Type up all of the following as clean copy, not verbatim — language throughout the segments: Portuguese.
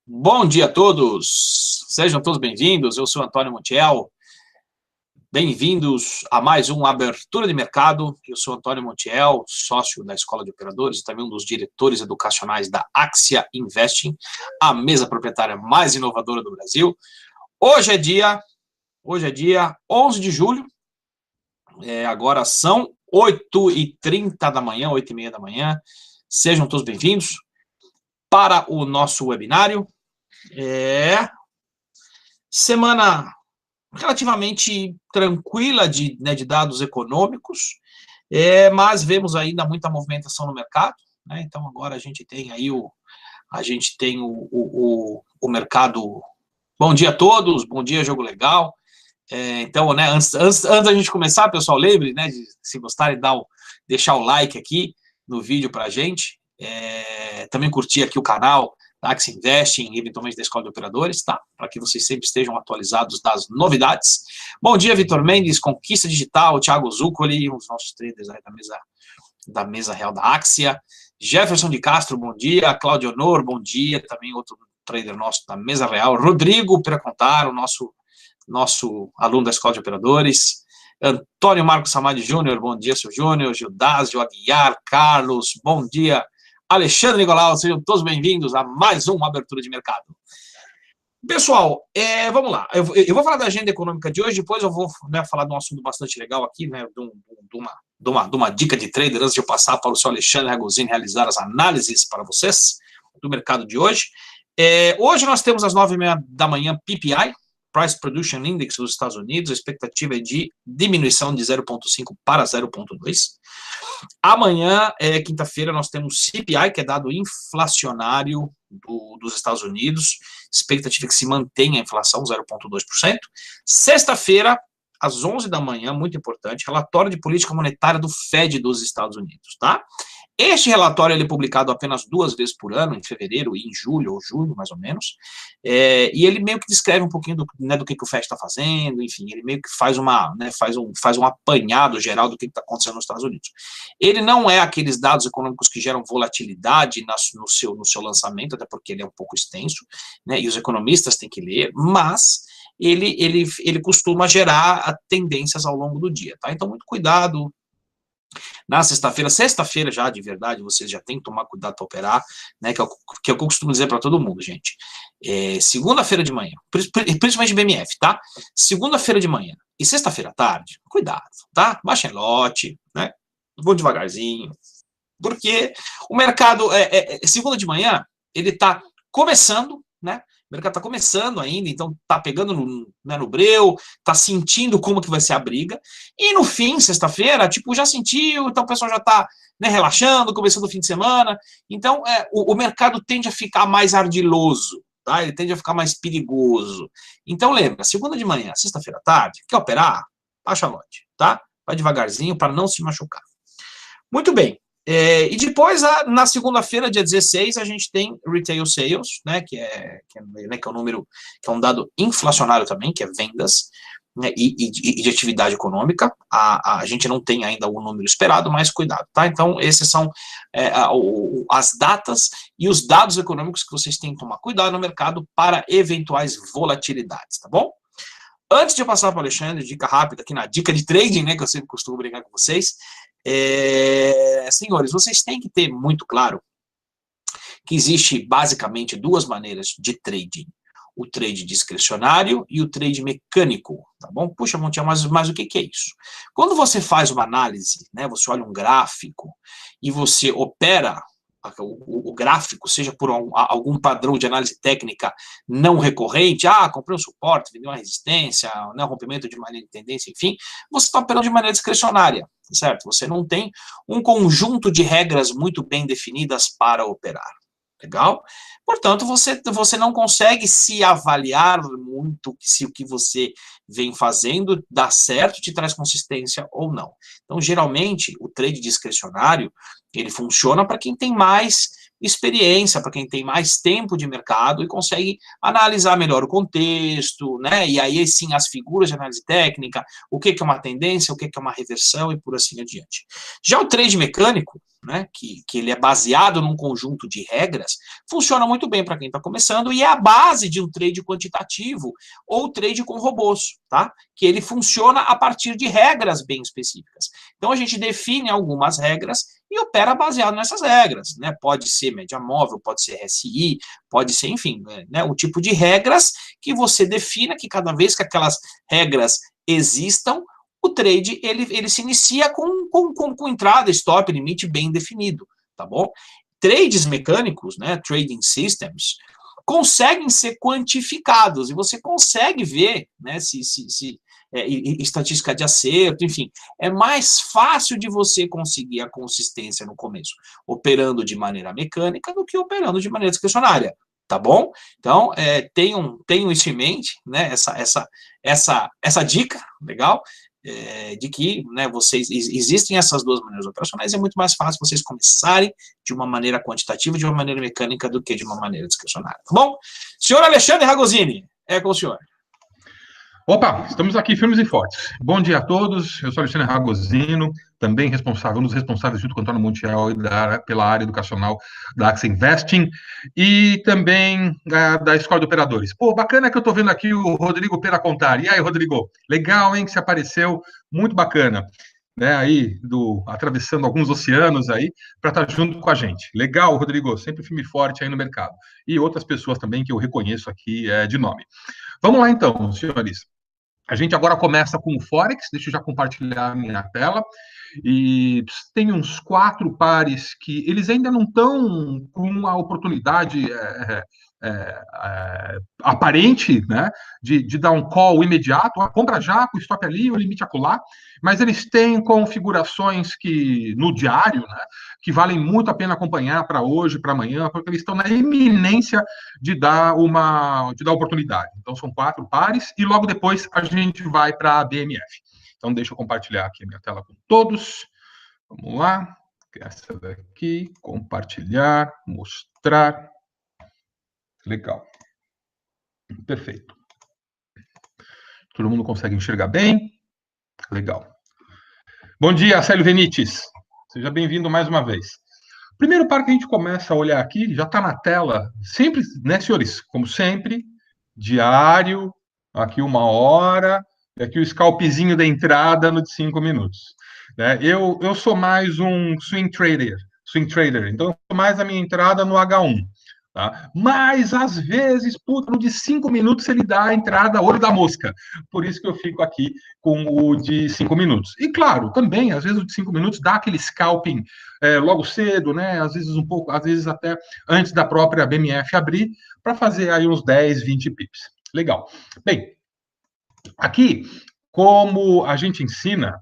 Bom dia a todos, sejam todos bem-vindos, eu sou Antônio Montiel, bem-vindos a mais um Abertura de Mercado. Eu sou Antônio Montiel, sócio da Escola de Operadores e também um dos diretores educacionais da Axia Investing, a mesa proprietária mais inovadora do Brasil. Hoje é dia 11 de julho, agora são 8h30 da manhã, 8h30 da manhã, sejam todos bem-vindos para o nosso webinário. Semana relativamente tranquila de dados econômicos, mas vemos ainda muita movimentação no mercado, né? Então agora a gente tem aí o mercado. Bom dia a todos, bom dia, jogo legal. Então, né, antes da gente começar, pessoal, lembre, né, de, se gostarem, deixar o like aqui no vídeo para a gente, também curtir aqui o canal da Axia Investing, eventualmente da Escola de Operadores, tá? Para que vocês sempre estejam atualizados das novidades. Bom dia, Vitor Mendes, Conquista Digital, Thiago Zuccoli, os nossos traders aí da mesa real da Axia. Jefferson de Castro, bom dia. Cláudio Honor, bom dia. Também outro trader nosso da mesa real. Rodrigo Peracontar, o nosso aluno da Escola de Operadores. Antônio Marcos Samadi Júnior, bom dia, seu Júnior. Gildásio Aguiar, Carlos, bom dia. Alexandre Nicolau, sejam todos bem-vindos a mais uma abertura de mercado. Pessoal, vamos lá. Eu vou falar da agenda econômica de hoje, depois eu vou, né, falar de um assunto bastante legal aqui, né, de uma dica de trader, antes de eu passar para o seu Alexandre Ragosini realizar as análises para vocês do mercado de hoje. Hoje nós temos às 9h30 da manhã PPI, Price Production Index dos Estados Unidos, a expectativa é de diminuição de 0,5 para 0,2. Amanhã, quinta-feira, nós temos CPI, que é dado inflacionário dos Estados Unidos, expectativa é que se mantenha a inflação, 0,2%. Sexta-feira, às 11 da manhã, muito importante, relatório de política monetária do Fed dos Estados Unidos, tá? Este relatório ele é publicado apenas 2 vezes por ano, em fevereiro e em julho, ou junho, mais ou menos, e ele meio que descreve um pouquinho do que o FED está fazendo, enfim, ele meio que faz um apanhado geral do que está acontecendo nos Estados Unidos. Ele não é aqueles dados econômicos que geram volatilidade no seu lançamento, até porque ele é um pouco extenso, né, e os economistas têm que ler, mas ele costuma gerar tendências ao longo do dia, tá? Então, muito cuidado. Na sexta-feira já, de verdade, vocês já têm que tomar cuidado para operar, né, que é o que eu costumo dizer para todo mundo, gente. Segunda-feira de manhã, principalmente BMF, tá? Segunda-feira de manhã e sexta-feira à tarde, cuidado, tá? Baixem lote, né? Vou devagarzinho, porque o mercado, segunda de manhã, ele está começando, né? O mercado está começando ainda, então está pegando no breu, está sentindo como que vai ser a briga, e no fim, sexta-feira, tipo, já sentiu, então o pessoal já está, né, relaxando, começando o fim de semana, então o mercado tende a ficar mais ardiloso, tá? Ele tende a ficar mais perigoso. Então lembra, segunda de manhã, sexta-feira à tarde, quer operar? Baixa lote, tá? Vai devagarzinho para não se machucar. Muito bem. E depois, na segunda-feira, dia 16, a gente tem Retail Sales, né, que é um número, que é um dado inflacionário também, que é vendas, né, e de atividade econômica. A gente não tem ainda o número esperado, mas cuidado, tá? Então, esses são as datas e os dados econômicos que vocês têm que tomar cuidado no mercado para eventuais volatilidades, tá bom? Antes de eu passar para o Alexandre, dica rápida aqui na dica de trading, né, que eu sempre costumo brincar com vocês, senhores, vocês têm que ter muito claro que existe basicamente 2 maneiras de trading. O trade discricionário e o trade mecânico, tá bom? Puxa, Montiel, mas o que é isso? Quando você faz uma análise, né, você olha um gráfico e você opera o gráfico, seja por algum padrão de análise técnica não recorrente, comprei um suporte, vendeu uma resistência, né, rompimento de maneira de tendência, enfim, você está operando de maneira discricionária, certo? Você não tem um conjunto de regras muito bem definidas para operar. Legal? Portanto, você não consegue se avaliar muito se o que você vem fazendo, dá certo, te traz consistência ou não. Então, geralmente, o trade discricionário, ele funciona para quem tem mais experiência, para quem tem mais tempo de mercado e consegue analisar melhor o contexto, né? E aí sim as figuras de análise técnica, o que é uma tendência, o que é uma reversão e por assim adiante. Já o trade mecânico, né, que ele é baseado num conjunto de regras, funciona muito bem para quem está começando e é a base de um trade quantitativo ou trade com robôs, tá? Que ele funciona a partir de regras bem específicas. Então a gente define algumas regras e opera baseado nessas regras, né? Pode ser média móvel, pode ser RSI, pode ser, enfim, né, o tipo de regras que você defina, que cada vez que aquelas regras existam, o trade ele se inicia com entrada, stop, limite bem definido, tá bom? Trades mecânicos, né, trading systems, conseguem ser quantificados, e você consegue ver, né, se estatística de acerto, enfim, é mais fácil de você conseguir a consistência no começo, operando de maneira mecânica do que operando de maneira discricionária, tá bom? Então, tenham isso em mente, né, essa dica, legal? De que, né, existem essas duas maneiras operacionais, é muito mais fácil vocês começarem de uma maneira quantitativa, de uma maneira mecânica, do que de uma maneira discricionária, tá bom? Senhor Alexandre Ragosini, é com o senhor. Opa, estamos aqui firmes e fortes. Bom dia a todos, eu sou Alexandre Ragosino, também responsável, um dos responsáveis junto com o Antônio Montiel pela área educacional da AXA Investing e também da Escola de Operadores. Pô, bacana que eu estou vendo aqui o Rodrigo Pera Contar. E aí, Rodrigo? Legal, hein, que você apareceu, muito bacana. Né, aí, atravessando alguns oceanos aí, para estar junto com a gente. Legal, Rodrigo, sempre firme e forte aí no mercado. E outras pessoas também que eu reconheço aqui de nome. Vamos lá então, senhores. A gente agora começa com o Forex, deixa eu já compartilhar a minha tela, e tem uns 4 pares que eles ainda não estão com uma oportunidade aparente, né, de dar um call imediato, compra já, com o stop ali, o limite acolá, mas eles têm configurações que, no diário, né, que valem muito a pena acompanhar para hoje, para amanhã, porque eles estão na iminência de dar oportunidade. Então, são 4 pares, e logo depois a gente vai para a BMF. Então, deixa eu compartilhar aqui a minha tela com todos. Vamos lá. Essa daqui, compartilhar, mostrar. Legal. Perfeito. Todo mundo consegue enxergar bem? Legal. Bom dia, Célio Venites. Seja bem-vindo mais uma vez. Primeiro par que a gente começa a olhar aqui, já está na tela, sempre, né, senhores? Como sempre, diário, aqui 1 hora, e aqui o scalpzinho da entrada no de 5 minutos. Né? Eu sou mais um swing trader, então eu sou mais a minha entrada no H1. Tá? Mas, às vezes, no de 5 minutos ele dá a entrada olho da mosca. Por isso que eu fico aqui com o de 5 minutos. E, claro, também, às vezes, o de 5 minutos dá aquele scalping logo cedo, né? Às vezes um pouco, às vezes até antes da própria BMF abrir, para fazer aí uns 10, 20 pips. Legal. Bem, aqui, como a gente ensina,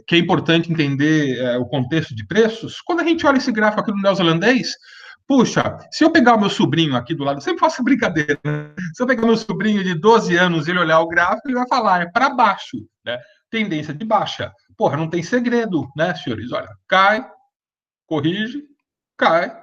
que é importante entender o contexto de preços, quando a gente olha esse gráfico aqui do neozelandês, puxa, se eu pegar o meu sobrinho aqui do lado, eu sempre faço brincadeira, né? Se eu pegar meu sobrinho de 12 anos e ele olhar o gráfico, ele vai falar, é para baixo, né? Tendência de baixa. Porra, não tem segredo, né, senhores? Olha, cai, corrige, cai,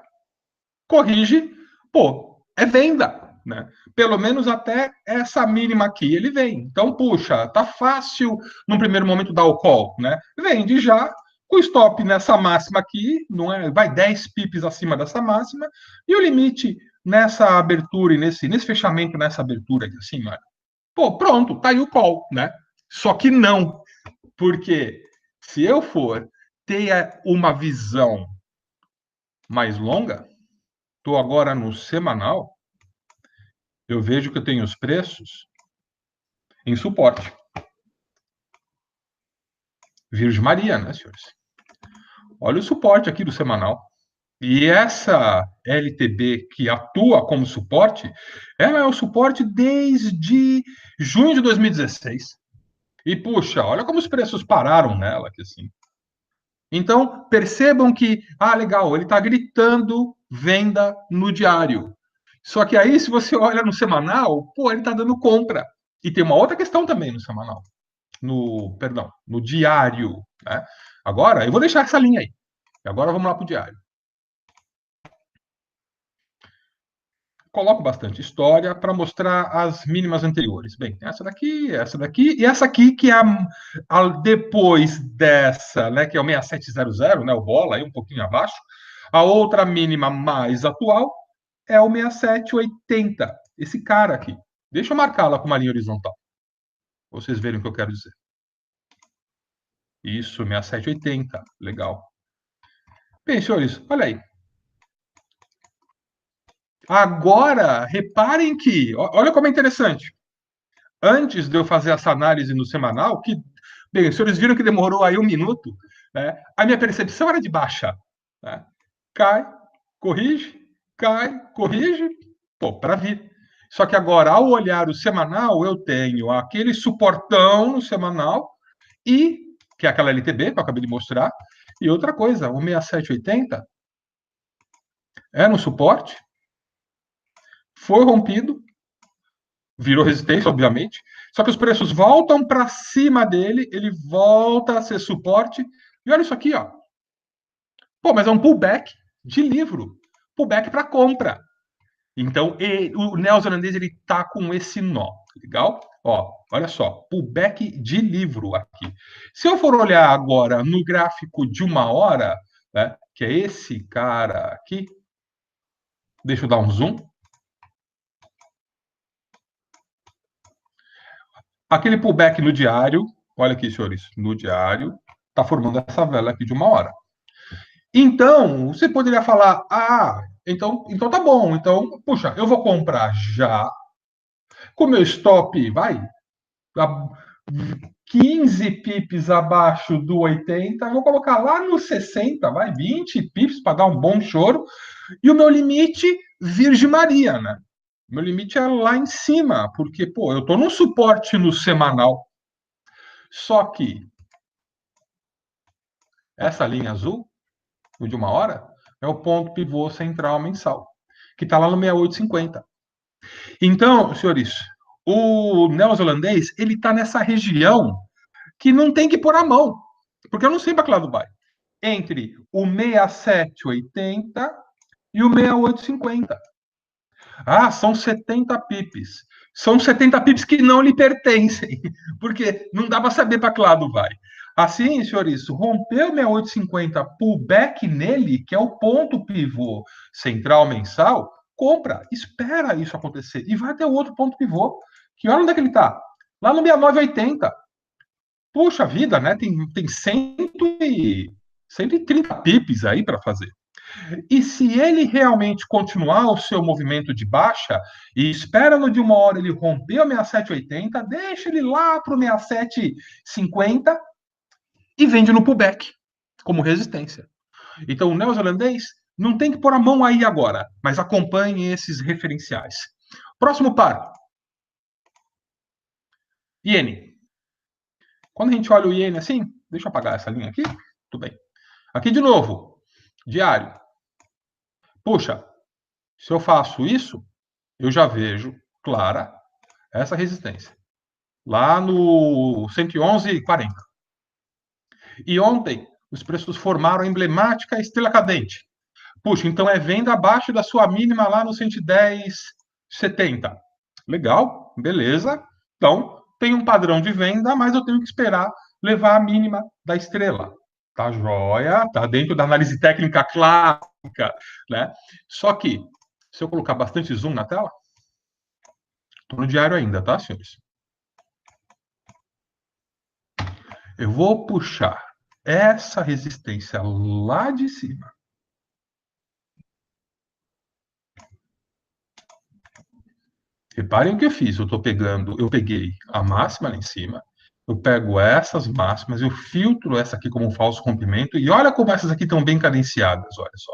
corrige, pô, é venda, né? Pelo menos até essa mínima aqui ele vem. Então, puxa, tá fácil no primeiro momento dar o call, né? Vende já, com stop nessa máxima aqui, não é? Vai 10 pips acima dessa máxima, e o limite nessa abertura e nesse fechamento nessa abertura aqui, assim, olha. Pô, pronto, tá aí o call, né? Só que não, porque se eu for ter uma visão mais longa, estou agora no semanal, eu vejo que eu tenho os preços em suporte. Virgem Maria, né, senhores? Olha o suporte aqui do semanal. E essa LTB que atua como suporte, ela é o suporte desde junho de 2016. E, puxa, olha como os preços pararam nela aqui, assim. Então, percebam que, legal, ele está gritando venda no diário. Só que aí, se você olha no semanal, pô, ele está dando compra. E tem uma outra questão também no semanal. No diário. Né? Agora, eu vou deixar essa linha aí. Agora vamos lá para o diário. Coloco bastante história para mostrar as mínimas anteriores. Bem, essa daqui e essa aqui que é depois dessa, né, que é o 6700, né, o bola aí um pouquinho abaixo. A outra mínima mais atual é o 6780, esse cara aqui. Deixa eu marcá-la com uma linha horizontal, pra vocês verem o que eu quero dizer. Isso, 6780, legal. Bem, senhores, olha aí. Agora, reparem que, olha como é interessante. Antes de eu fazer essa análise no semanal, que, bem, os senhores viram que demorou aí 1 minuto, né? A minha percepção era de baixa. Né? Cai, corrige, cai, corrige, pô, para vir. Só que agora, ao olhar o semanal, eu tenho aquele suportão no semanal e, que é aquela LTB que eu acabei de mostrar, e outra coisa, o 6780 é no suporte, foi rompido, virou resistência, obviamente, só que os preços voltam para cima dele, ele volta a ser suporte, e olha isso aqui, ó. Pô, mas é um pullback de livro, pullback para compra. Então, o neozelandês ele tá com esse nó, legal? Ó, olha só, pullback de livro aqui. Se eu for olhar agora no gráfico de 1 hora, né, que é esse cara aqui, deixa eu dar um zoom. Aquele pullback no diário, olha aqui, senhores, no diário, está formando essa vela aqui de 1 hora. Então, você poderia falar, então tá bom, então, puxa, eu vou comprar já, com meu stop, vai, 15 pips abaixo do 80, vou colocar lá no 60, vai, 20 pips para dar um bom choro, e o meu limite, Virgem Maria, né? Meu limite é lá em cima, porque, pô, eu tô num suporte no semanal. Só que essa linha azul, o de 1 hora, é o ponto pivô central mensal, que está lá no 6850. Então, senhores, o neozelandês, ele está nessa região que não tem que pôr a mão, porque eu não sei para que lado vai. Entre o 6780 e o 6850. Ah, são 70 pips. São 70 pips que não lhe pertencem, porque não dá para saber para que lado vai. Assim, senhores, rompeu 6850, pullback nele, que é o ponto pivô central mensal, compra, espera isso acontecer e vai até o outro ponto pivô, que olha onde é que ele está. Lá no 6980. Puxa vida, né? Tem 130 pips aí para fazer. E se ele realmente continuar o seu movimento de baixa e espera no de 1 hora ele romper o 6780, deixa ele lá para o 6750 e vende no pullback como resistência. Então o neozelandês não tem que pôr a mão aí agora, mas acompanhe esses referenciais. Próximo par. Iene. Quando a gente olha o iene assim, deixa eu apagar essa linha aqui, tudo bem. Aqui de novo, diário. Puxa, se eu faço isso, eu já vejo clara essa resistência. Lá no 111,40. E ontem, os preços formaram a emblemática estrela cadente. Puxa, então é venda abaixo da sua mínima lá no 110,70. Legal, beleza. Então, tem um padrão de venda, mas eu tenho que esperar levar a mínima da estrela. Tá joia, tá dentro da análise técnica clássica, né? Só que, se eu colocar bastante zoom na tela, estou no diário ainda, tá, senhores? Eu vou puxar essa resistência lá de cima. Reparem o que eu fiz. Eu peguei a máxima lá em cima, eu pego essas máximas, eu filtro essa aqui como um falso comprimento, e olha como essas aqui estão bem cadenciadas, olha só.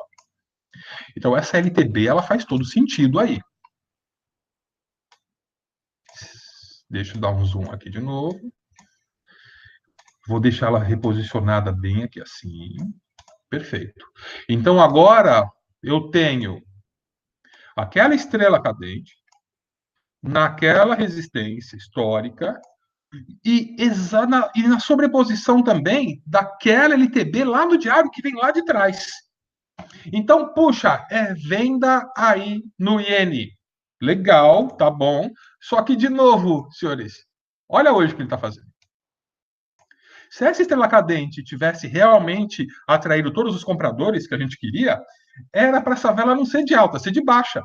Então, essa LTB, ela faz todo sentido aí. Deixa eu dar um zoom aqui de novo. Vou deixar ela reposicionada bem aqui assim. Perfeito. Então, agora eu tenho aquela estrela cadente, naquela resistência histórica e na sobreposição também daquela LTB lá no diário que vem lá de trás. Então, puxa, é venda aí no iene. Legal, tá bom. Só que, de novo, senhores, olha hoje o que ele está fazendo. Se essa estrela cadente tivesse realmente atraído todos os compradores que a gente queria, era para essa vela não ser de alta, ser de baixa.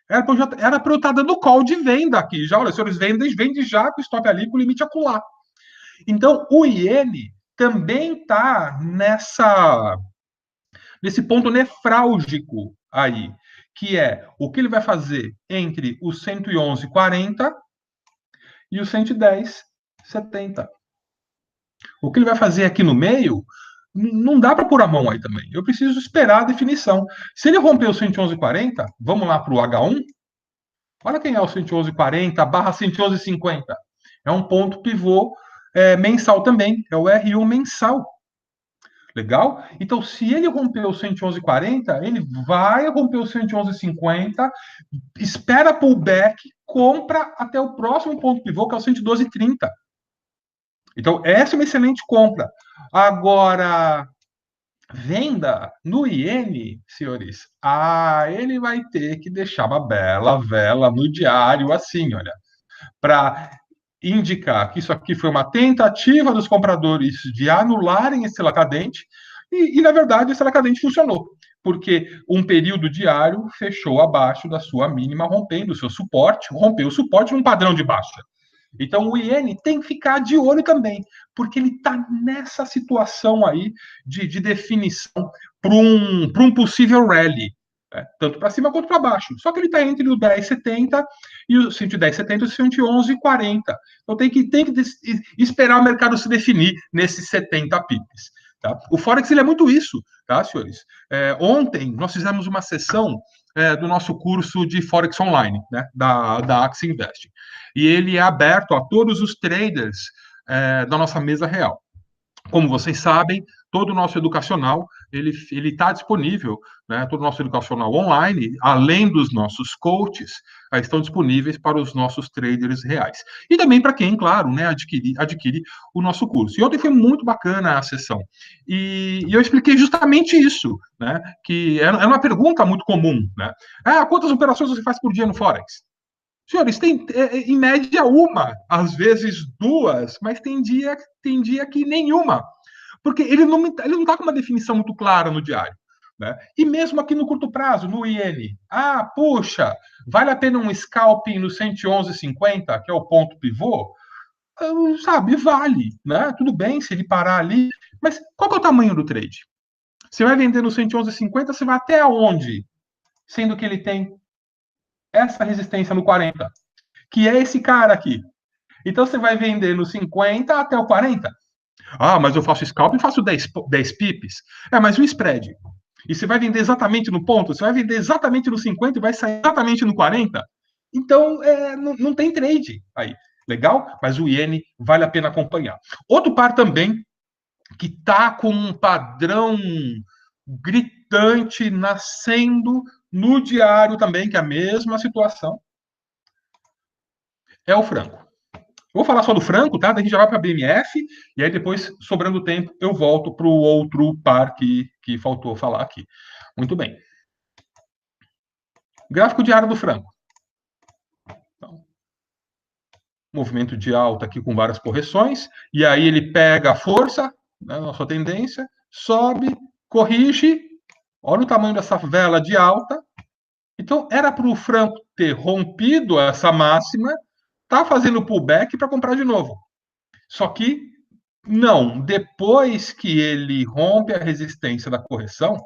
Era para eu estar dando call de venda aqui. Já, olha, senhores, vende já com stop ali, com limite acular. Então, o iene também está nesse ponto nefrálgico aí, que é o que ele vai fazer entre o 111,40 e o 110,70. O que ele vai fazer aqui no meio, não dá para pôr a mão aí também. Eu preciso esperar a definição. Se ele romper o 111,40, vamos lá para o H1. Olha quem é o 111,40 barra 111,50. É um ponto pivô mensal também. É o R1 mensal. Legal? Então, se ele romper o 111,40, ele vai romper o 111,50, espera pullback, compra até o próximo ponto pivô, que é o 112,30. Então, essa é uma excelente compra. Agora, venda no iene, senhores, ele vai ter que deixar uma bela vela no diário, assim, olha, para indicar que isso aqui foi uma tentativa dos compradores de anularem esse estrela cadente, na verdade, a estrela cadente funcionou, porque um período diário fechou abaixo da sua mínima, rompendo o seu suporte, rompeu o suporte num padrão de baixa. Então, o iene tem que ficar de olho também, porque ele está nessa situação aí de definição para um possível rally, né? Tanto para cima quanto para baixo. Só que ele está entre o 10,70 e o 110,70 e o 111,40. Então, tem que esperar o mercado se definir nesses 70 pips. Tá? O Forex ele é muito isso, tá, senhores? Ontem nós fizemos uma sessão do nosso curso de Forex Online, né, da Axie Invest. E ele é aberto a todos os traders da nossa mesa real. Como vocês sabem, todo o nosso educacional ele está disponível, né? Todo o nosso educacional online, além dos nossos coaches, estão disponíveis para os nossos traders reais. E também para quem, claro, né, adquire o nosso curso. E ontem foi muito bacana a sessão. E eu expliquei justamente isso, né? Que é uma pergunta muito comum, né? Quantas operações você faz por dia no Forex? Senhores, tem em média uma, às vezes duas, mas tem dia que nenhuma. Porque ele não está com uma definição muito clara no diário. Né? E mesmo aqui no curto prazo, no iene. Puxa, vale a pena um scalping no 111,50, que é o ponto pivô? Sabe, vale. Né? Tudo bem se ele parar ali. Mas qual que é o tamanho do trade? Você vai vender no 111,50, você vai até onde? Sendo que ele tem essa resistência no 40, que é esse cara aqui. Então você vai vender no 50 até o 40. Mas eu faço scalp e faço 10 pips. Mas o spread. E você vai vender exatamente no ponto, você vai vender exatamente no 50 e vai sair exatamente no 40. Então, não tem trade aí. Legal? Mas o iene vale a pena acompanhar. Outro par também que está com um padrão gritante nascendo no diário também, que é a mesma situação, é o franco. Eu vou falar só do franco, tá? Daí a gente já vai para a BMF, e aí depois, sobrando tempo, eu volto para o outro par que faltou falar aqui. Muito bem. Gráfico diário do franco. Então, movimento de alta aqui com várias correções, e aí ele pega a força, né, nossa tendência, sobe, corrige, olha o tamanho dessa vela de alta. Então, era para o franco ter rompido essa máxima, tá fazendo pullback para comprar de novo. Só que não, depois que ele rompe a resistência da correção,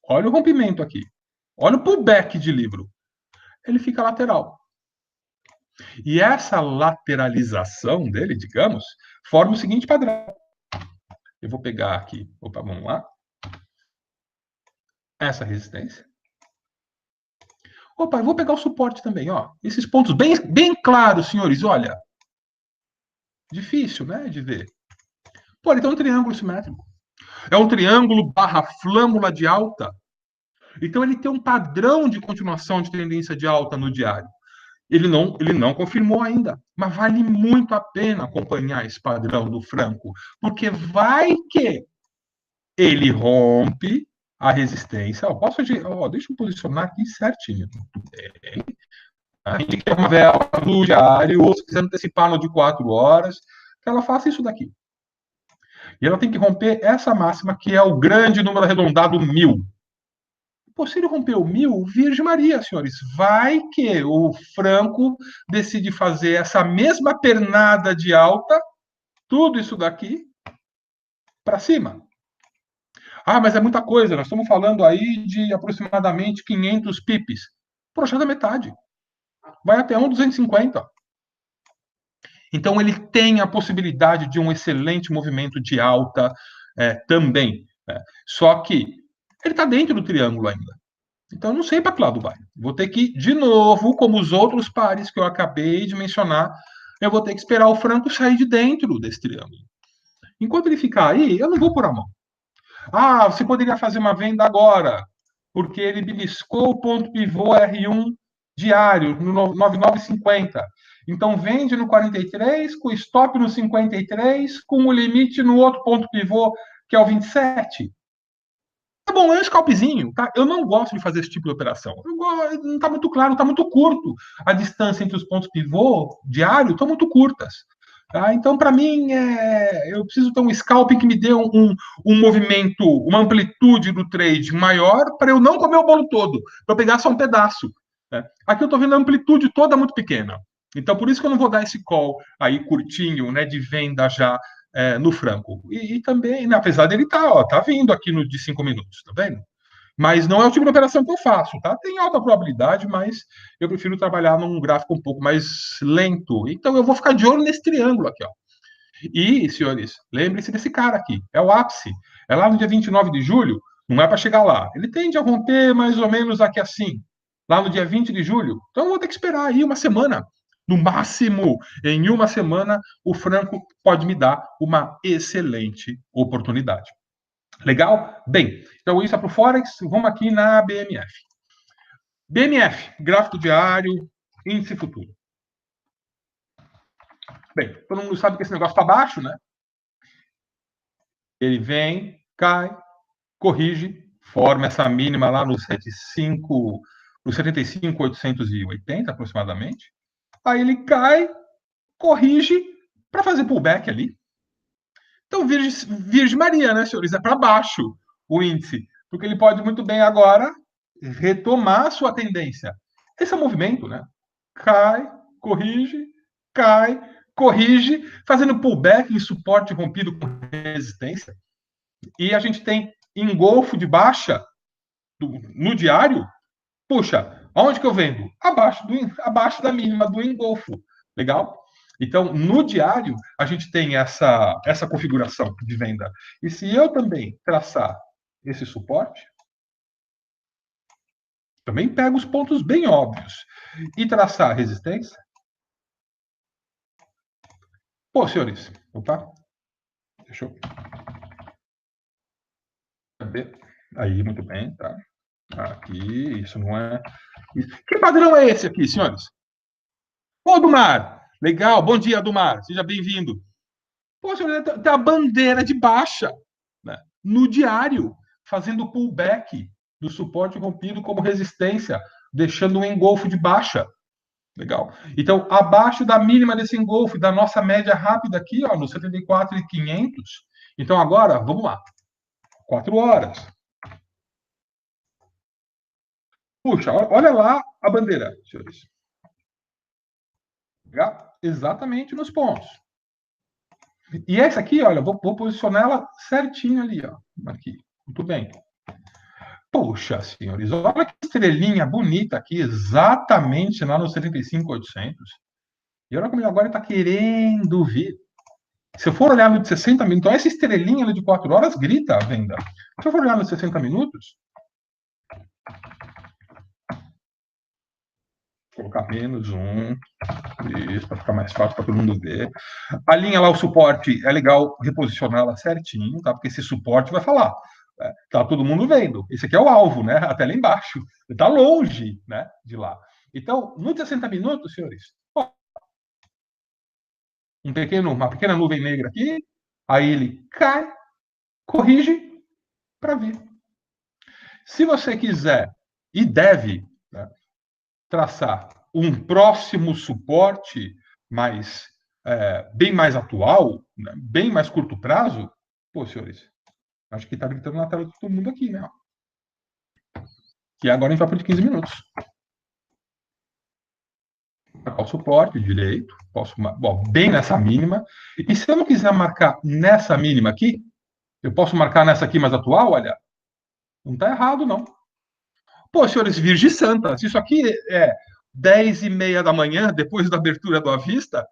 olha o rompimento aqui, olha o pullback de livro, ele fica lateral. E essa lateralização dele, digamos, forma o seguinte padrão. Eu vou pegar aqui, vamos lá. Essa resistência. Eu vou pegar o suporte também, ó. Esses pontos bem claros, senhores, olha. Difícil, né, de ver. Ele tem um triângulo simétrico. É um triângulo barra flâmula de alta. Então, ele tem um padrão de continuação de tendência de alta no diário. Ele não confirmou ainda, mas vale muito a pena acompanhar esse padrão do Franco, porque vai que ele rompe a resistência. Deixa eu posicionar aqui certinho. A gente quer uma vela do diário, ou se quiser antecipar no de 4 horas, que ela faça isso daqui. E ela tem que romper essa máxima, que é o grande número arredondado 1000. Pô, se ele rompeu 1000, Virgem Maria, senhores, vai que o Franco decide fazer essa mesma pernada de alta, tudo isso daqui, para cima. Ah, mas é muita coisa, nós estamos falando aí de aproximadamente 500 pips. Poxa, da metade. Vai até 1,250. Então, ele tem a possibilidade de um excelente movimento de alta também. Só que ele está dentro do triângulo ainda. Então, eu não sei para que lado vai. Vou ter que, de novo, como os outros pares que eu acabei de mencionar, eu vou ter que esperar o Franco sair de dentro desse triângulo. Enquanto ele ficar aí, eu não vou pôr a mão. Ah, você poderia fazer uma venda agora, porque ele beliscou o ponto pivô R1 diário, no 99,50. Então, vende no 43, com stop no 53, com o limite no outro ponto pivô, que é o 27. Tá bom, é um scalpzinho, tá? Eu não gosto de fazer esse tipo de operação. Não está muito claro, está muito curto. A distância entre os pontos pivô diário estão muito curtas. Tá? Então, para mim, eu preciso ter um scalping que me dê um movimento, uma amplitude do trade maior para eu não comer o bolo todo, para eu pegar só um pedaço. Né? Aqui eu estou vendo a amplitude toda muito pequena. Então, por isso que eu não vou dar esse call aí curtinho, né, de venda já no Franco. E também, né, apesar dele tá vindo aqui no de 5 minutos, tá vendo? Mas não é o tipo de operação que eu faço, tá? Tem alta probabilidade, mas eu prefiro trabalhar num gráfico um pouco mais lento. Então eu vou ficar de olho nesse triângulo aqui, ó. E, senhores, lembre-se desse cara aqui, é o ápice. É lá no dia 29 de julho, não é para chegar lá. Ele tende a romper mais ou menos aqui assim, lá no dia 20 de julho. Então eu vou ter que esperar aí uma semana. No máximo, em uma semana, o Franco pode me dar uma excelente oportunidade. Legal? Bem, então isso é para o Forex. Vamos aqui na BMF. BMF, gráfico diário, índice futuro. Bem, todo mundo sabe que esse negócio está baixo, né? Ele vem, cai, corrige, forma essa mínima lá no 75,880 aproximadamente. Aí ele cai, corrige para fazer pullback ali. Então, Virgem Maria, né, senhores? É para baixo o índice, porque ele pode muito bem agora retomar a sua tendência. Esse é o movimento, né? Cai, corrige, fazendo pullback em suporte rompido com resistência. E a gente tem engolfo de baixa no diário. Puxa, aonde que eu vendo? Abaixo da mínima do engolfo. Legal? Então, no diário, a gente tem essa configuração de venda. E se eu também traçar esse suporte, também pego os pontos bem óbvios e traçar a resistência. Pô, senhores, opa, deixa eu ver. Aí, muito bem, tá. Aqui, isso não é... Que padrão é esse aqui, senhores? Ô, Dumar, legal, bom dia, Dumar, seja bem-vindo. Pô, senhores, tem a bandeira de baixa, né, no diário, fazendo pullback do suporte rompido como resistência, deixando um engolfo de baixa. Legal. Então, abaixo da mínima desse engolfo, da nossa média rápida aqui, ó, no 74,500. Então, agora, vamos lá. 4 horas. Puxa, olha lá a bandeira, senhores. Exatamente nos pontos. E essa aqui, olha, vou posicionar ela certinho ali, ó. Aqui. Muito bem. Poxa, senhores, olha que estrelinha bonita aqui, exatamente lá no 75,800. E olha como ele agora está querendo vir. Se eu for olhar no de 60 minutos, então essa estrelinha de 4 horas grita a venda. Se eu for olhar nos 60 minutos, vou colocar menos um, isso, para ficar mais fácil para todo mundo ver. A linha lá, o suporte, é legal reposicionar ela certinho, tá? Porque esse suporte vai falar. Tá todo mundo vendo. Esse aqui é o alvo, né? Até lá embaixo. Está longe, né? De lá. Então, nos 60 minutos, senhores, ó, uma pequena nuvem negra aqui, aí ele cai, corrige para vir. Se você quiser e deve, né, traçar um próximo suporte bem mais atual, né, bem mais curto prazo, pô, senhores, acho que está gritando na tela de todo mundo aqui, né? E agora a gente vai para de 15 minutos. Marcar o suporte direito, bem nessa mínima. E se eu não quiser marcar nessa mínima aqui, eu posso marcar nessa aqui mais atual, olha, não está errado, não. Pô, senhores Virgem Santa, se isso aqui é 10h30 da manhã, depois da abertura do Avista,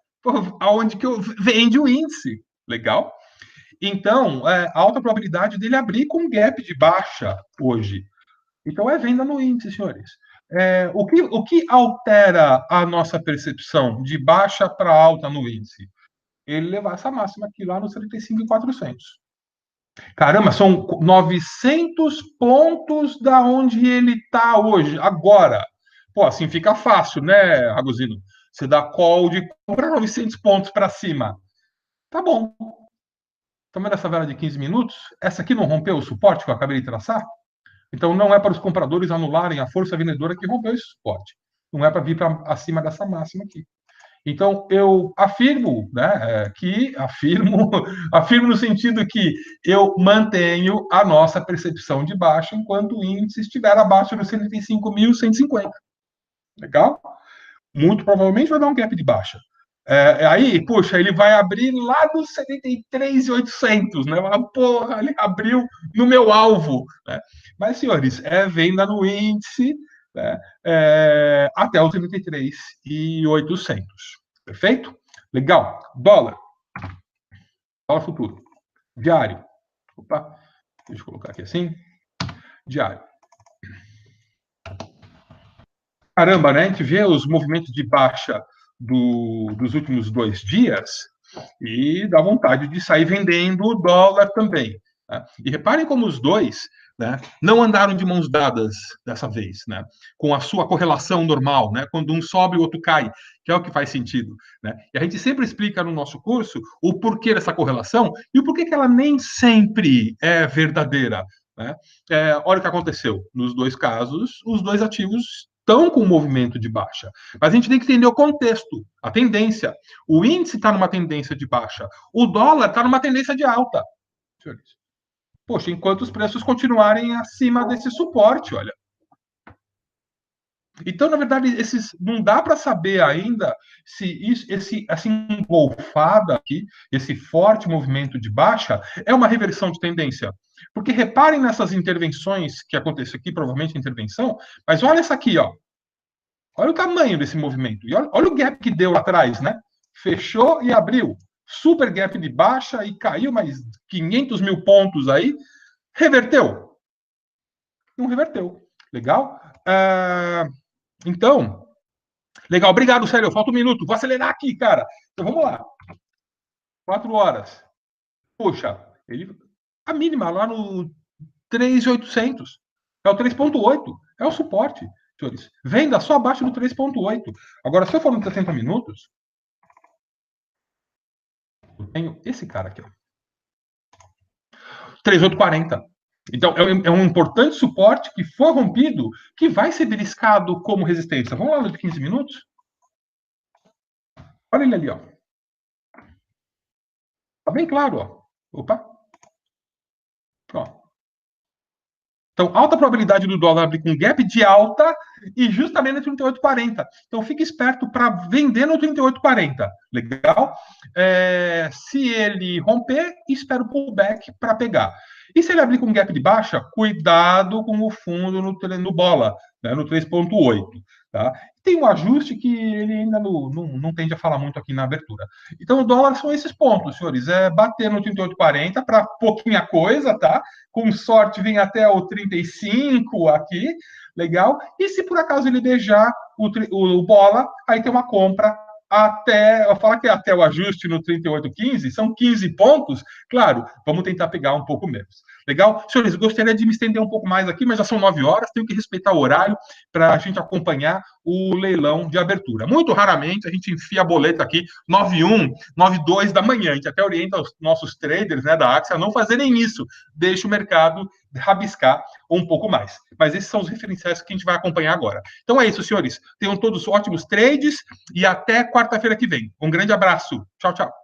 aonde que eu vende o índice? Legal? Então, alta probabilidade dele abrir com gap de baixa hoje. Então, é venda no índice, senhores. O que altera a nossa percepção de baixa para alta no índice? Ele levar essa máxima aqui lá nos 35.400. Caramba, são 900 pontos da onde ele está hoje, agora. Pô, assim fica fácil, né, Ragosino? Você dá call de compra 900 pontos para cima. Tá bom. Estamos nessa vela de 15 minutos. Essa aqui não rompeu o suporte que eu acabei de traçar? Então, não é para os compradores anularem a força vendedora que rompeu esse suporte. Não é para vir para acima dessa máxima aqui. Então, eu afirmo, né, afirmo no sentido que eu mantenho a nossa percepção de baixa enquanto o índice estiver abaixo dos 75.150. Legal? Muito provavelmente vai dar um gap de baixa. Aí, puxa, ele vai abrir lá dos 73.800, né? Porra, ele abriu no meu alvo. Né? Mas, senhores, é venda no índice, né? Até os 73.800. Perfeito? Legal. Dólar. Dólar futuro. Diário. Opa, deixa eu colocar aqui assim. Diário. Caramba, né? A gente vê os movimentos de baixa dos últimos 2 dias e dá vontade de sair vendendo o dólar também. Né? E reparem como os dois, né, não andaram de mãos dadas dessa vez, né, com a sua correlação normal, né, quando um sobe e o outro cai, que é o que faz sentido. Né? E a gente sempre explica no nosso curso o porquê dessa correlação e o porquê que ela nem sempre é verdadeira. Né? Olha o que aconteceu. Nos 2 casos, os 2 ativos estão com um movimento de baixa. Mas a gente tem que entender o contexto, a tendência. O índice está numa tendência de baixa. O dólar está numa tendência de alta. Poxa, enquanto os preços continuarem acima desse suporte, olha. Então, na verdade, não dá para saber ainda se essa engolfada aqui, esse forte movimento de baixa, é uma reversão de tendência. Porque reparem nessas intervenções que aconteceu aqui, provavelmente intervenção, mas olha essa aqui, ó. Olha o tamanho desse movimento. E olha o gap que deu lá atrás, né? Fechou e abriu. Super gap de baixa e caiu mais 500 mil pontos aí. Reverteu? Não reverteu. Legal? Então, legal. Obrigado, Célio. Falta um minuto. Vou acelerar aqui, cara. Então, vamos lá. 4 horas. Puxa, a mínima lá no 3.800. É o 3.8. É o suporte, senhores. Venda só abaixo do 3.8. Agora, se eu for no 60 minutos, eu tenho esse cara aqui, ó. 3.840. Então, é um importante suporte que foi rompido, que vai ser beliscado como resistência. Vamos lá no de 15 minutos? Olha ele ali, ó. Tá bem claro, ó. Opa. Ó. Então, alta probabilidade do dólar abrir com gap de alta e justamente no 38,40. Então, fique esperto para vender no 38,40. Legal? Se ele romper, espera o pullback para pegar. E se ele abrir com gap de baixa, cuidado com o fundo no bola, né, no 3,8. Tá? Tem um ajuste que ele ainda não tende a falar muito aqui na abertura. Então, o dólar são esses pontos, senhores. Bater no 38,40 para pouquinha coisa, tá? Com sorte vem até o 35 aqui, legal? E se por acaso ele beijar o bola, aí tem uma compra até, eu falo que até o ajuste no 38,15, são 15 pontos, claro, vamos tentar pegar um pouco menos. Legal? Senhores, gostaria de me estender um pouco mais aqui, mas já são 9 horas, tenho que respeitar o horário para a gente acompanhar o leilão de abertura. Muito raramente a gente enfia a boleta aqui 9h01, 9h02 da manhã. A gente até orienta os nossos traders, né, da Axia a não fazerem isso. Deixa o mercado rabiscar um pouco mais. Mas esses são os referenciais que a gente vai acompanhar agora. Então é isso, senhores. Tenham todos ótimos trades e até quarta-feira que vem. Um grande abraço. Tchau, tchau.